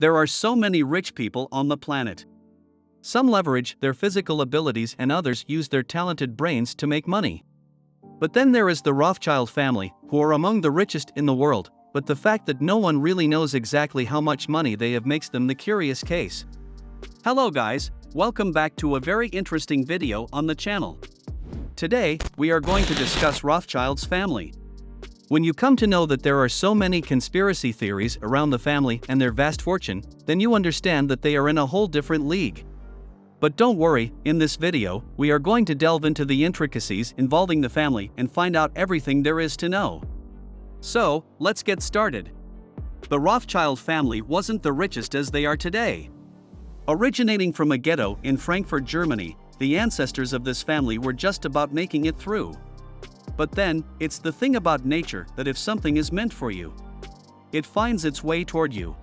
There are so many rich people on the planet. Some leverage their physical abilities and others use their talented brains to make money. But then there is the Rothschild family, who are among the richest in the world, but the fact that no one really knows exactly how much money they have makes them the curious case. Hello guys, welcome back to a very interesting video on the channel. Today, we are going to discuss Rothschild's family. When you come to know that there are so many conspiracy theories around the family and their vast fortune, then you understand that they are in a whole different league. But don't worry, in this video, we are going to delve into the intricacies involving the family and find out everything there is to know. So, let's get started. The Rothschild family wasn't the richest as they are today. Originating from a ghetto in Frankfurt, Germany, the ancestors of this family were just about making it through. But then, it's the thing about nature that if something is meant for you, it finds its way toward you.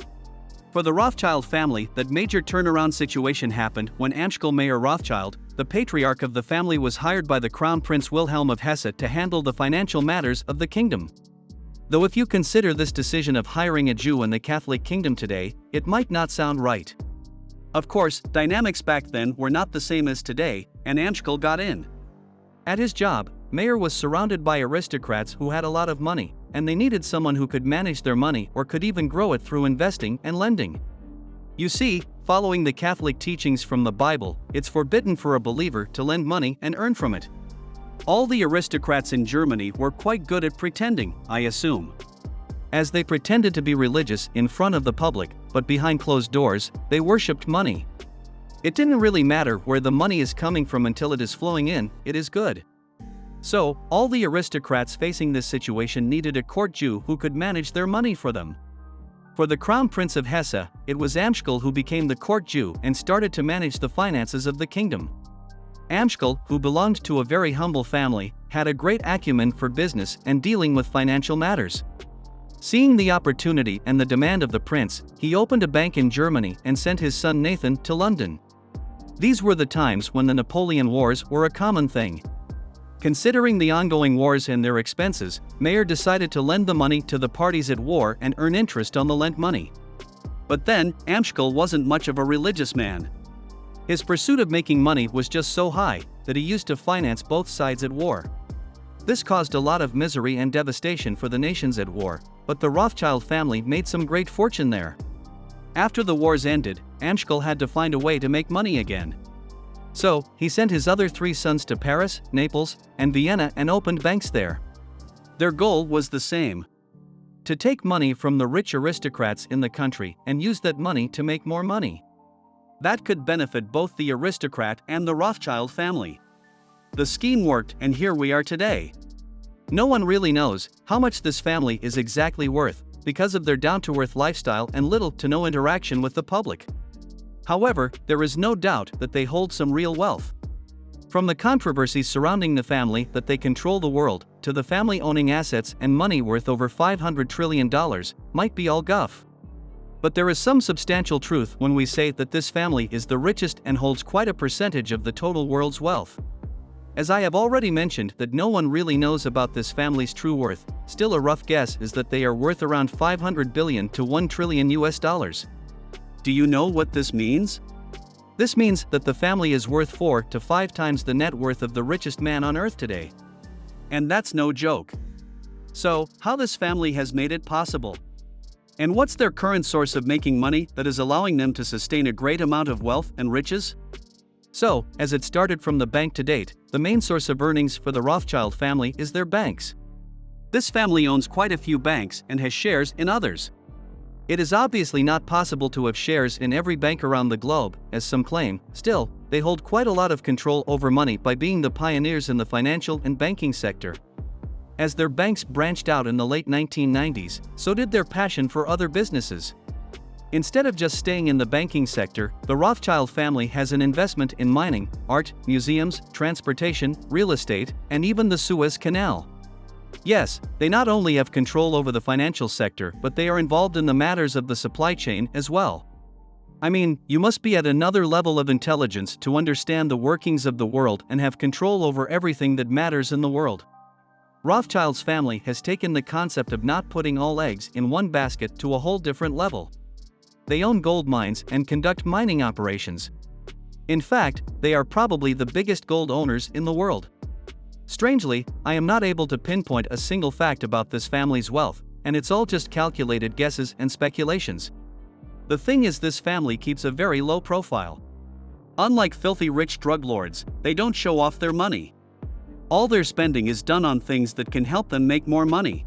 For the Rothschild family, that major turnaround situation happened when Amschel Mayer Rothschild, the patriarch of the family, was hired by the Crown Prince Wilhelm of Hesse to handle the financial matters of the kingdom. Though if you consider this decision of hiring a Jew in the Catholic kingdom today, it might not sound right. Of course, dynamics back then were not the same as today, and Amschel got in. At his job, Mayer was surrounded by aristocrats who had a lot of money, and they needed someone who could manage their money or could even grow it through investing and lending. You see, following the Catholic teachings from the Bible, it's forbidden for a believer to lend money and earn from it. All the aristocrats in Germany were quite good at pretending, I assume. As they pretended to be religious in front of the public, but behind closed doors, they worshipped money. It didn't really matter where the money is coming from until it is flowing in, it is good. So, all the aristocrats facing this situation needed a court Jew who could manage their money for them. For the Crown Prince of Hesse, it was Amschel who became the court Jew and started to manage the finances of the kingdom. Amschel, who belonged to a very humble family, had a great acumen for business and dealing with financial matters. Seeing the opportunity and the demand of the prince, he opened a bank in Germany and sent his son Nathan to London. These were the times when the Napoleon Wars were a common thing. Considering the ongoing wars and their expenses, Mayer decided to lend the money to the parties at war and earn interest on the lent money. But then, Amschel wasn't much of a religious man. His pursuit of making money was just so high that he used to finance both sides at war. This caused a lot of misery and devastation for the nations at war, but the Rothschild family made some great fortune there. After the wars ended, Amschel had to find a way to make money again. So, he sent his other three sons to Paris, Naples, and Vienna and opened banks there. Their goal was the same: to take money from the rich aristocrats in the country and use that money to make more money. That could benefit both the aristocrat and the Rothschild family. The scheme worked, and here we are today. No one really knows how much this family is exactly worth because of their down-to-earth lifestyle and little to no interaction with the public. However, there is no doubt that they hold some real wealth. From the controversies surrounding the family that they control the world, to the family owning assets and money worth over $500 trillion, might be all guff. But there is some substantial truth when we say that this family is the richest and holds quite a percentage of the total world's wealth. As I have already mentioned that no one really knows about this family's true worth, still a rough guess is that they are worth around $500 billion to $1 trillion US. Do you know what this means? This means that the family is worth 4 to 5 times the net worth of the richest man on earth today. And that's no joke. So, how this family has made it possible? And what's their current source of making money that is allowing them to sustain a great amount of wealth and riches? So, as it started from the bank to date, the main source of earnings for the Rothschild family is their banks. This family owns quite a few banks and has shares in others. It is obviously not possible to have shares in every bank around the globe, as some claim. Still, they hold quite a lot of control over money by being the pioneers in the financial and banking sector. As their banks branched out in the late 1990s, so did their passion for other businesses. Instead of just staying in the banking sector, the Rothschild family has an investment in mining, art, museums, transportation, real estate, and even the Suez Canal. Yes, they not only have control over the financial sector, but they are involved in the matters of the supply chain as well. I mean, you must be at another level of intelligence to understand the workings of the world and have control over everything that matters in the world. Rothschild's family has taken the concept of not putting all eggs in one basket to a whole different level. they own gold mines and conduct mining operations. In fact, they are probably the biggest gold owners in the world. Strangely, I am not able to pinpoint a single fact about this family's wealth, and it's all just calculated guesses and speculations. The thing is, this family keeps a very low profile. Unlike filthy rich drug lords, they don't show off their money. All their spending is done on things that can help them make more money.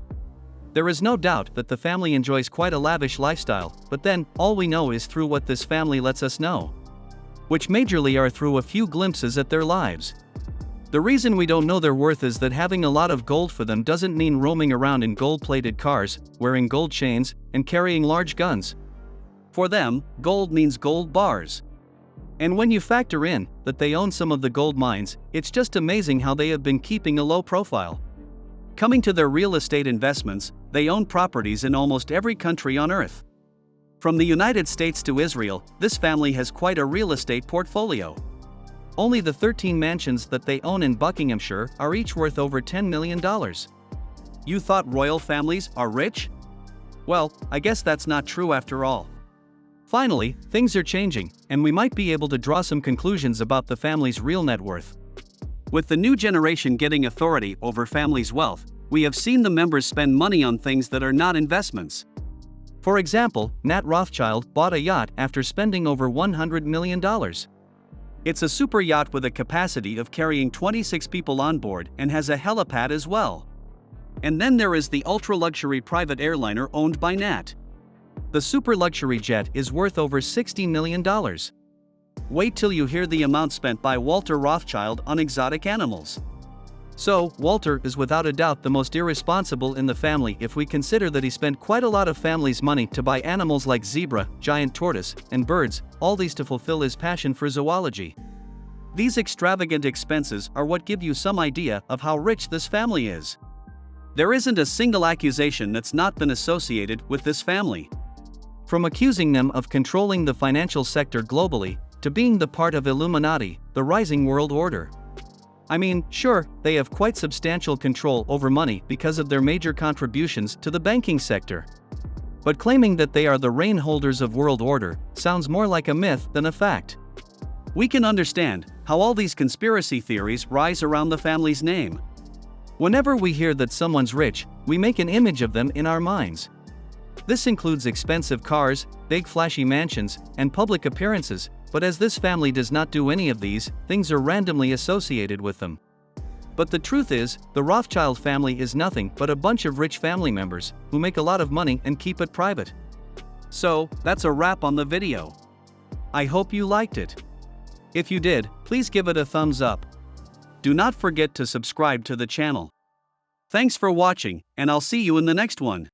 There is no doubt that the family enjoys quite a lavish lifestyle, but then, all we know is through what this family lets us know. Which majorly are through a few glimpses at their lives. The reason we don't know their worth is that having a lot of gold for them doesn't mean roaming around in gold-plated cars, wearing gold chains, and carrying large guns. For them, gold means gold bars. And when you factor in that they own some of the gold mines, it's just amazing how they have been keeping a low profile. Coming to their real estate investments, they own properties in almost every country on Earth. From the United States to Israel, this family has quite a real estate portfolio. Only the 13 mansions that they own in Buckinghamshire are each worth over $10 million. You thought royal families are rich? Well, I guess that's not true after all. Finally, things are changing, and we might be able to draw some conclusions about the family's real net worth. With the new generation getting authority over families' wealth, we have seen the members spend money on things that are not investments. For example, Nat Rothschild bought a yacht after spending over $100 million. It's a super yacht with a capacity of carrying 26 people on board and has a helipad as well. And then there is the ultra-luxury private airliner owned by Nat. The super luxury jet is worth over $60 million. Wait till you hear the amount spent by Walter Rothschild on exotic animals. So, Walter is without a doubt the most irresponsible in the family if we consider that he spent quite a lot of family's money to buy animals like zebra, giant tortoise, and birds, all these to fulfill his passion for zoology. These extravagant expenses are what give you some idea of how rich this family is. There isn't a single accusation that's not been associated with this family. From accusing them of controlling the financial sector globally, to being the part of Illuminati, the rising world order. I mean, sure, they have quite substantial control over money because of their major contributions to the banking sector. But claiming that they are the reign holders of world order sounds more like a myth than a fact. We can understand how all these conspiracy theories rise around the family's name. Whenever we hear that someone's rich, we make an image of them in our minds. This includes expensive cars, big flashy mansions, and public appearances, but as this family does not do any of these, things are randomly associated with them. But the truth is, the Rothschild family is nothing but a bunch of rich family members who make a lot of money and keep it private. So, that's a wrap on the video. I hope you liked it. If you did, please give it a thumbs up. Do not forget to subscribe to the channel. Thanks for watching, and I'll see you in the next one.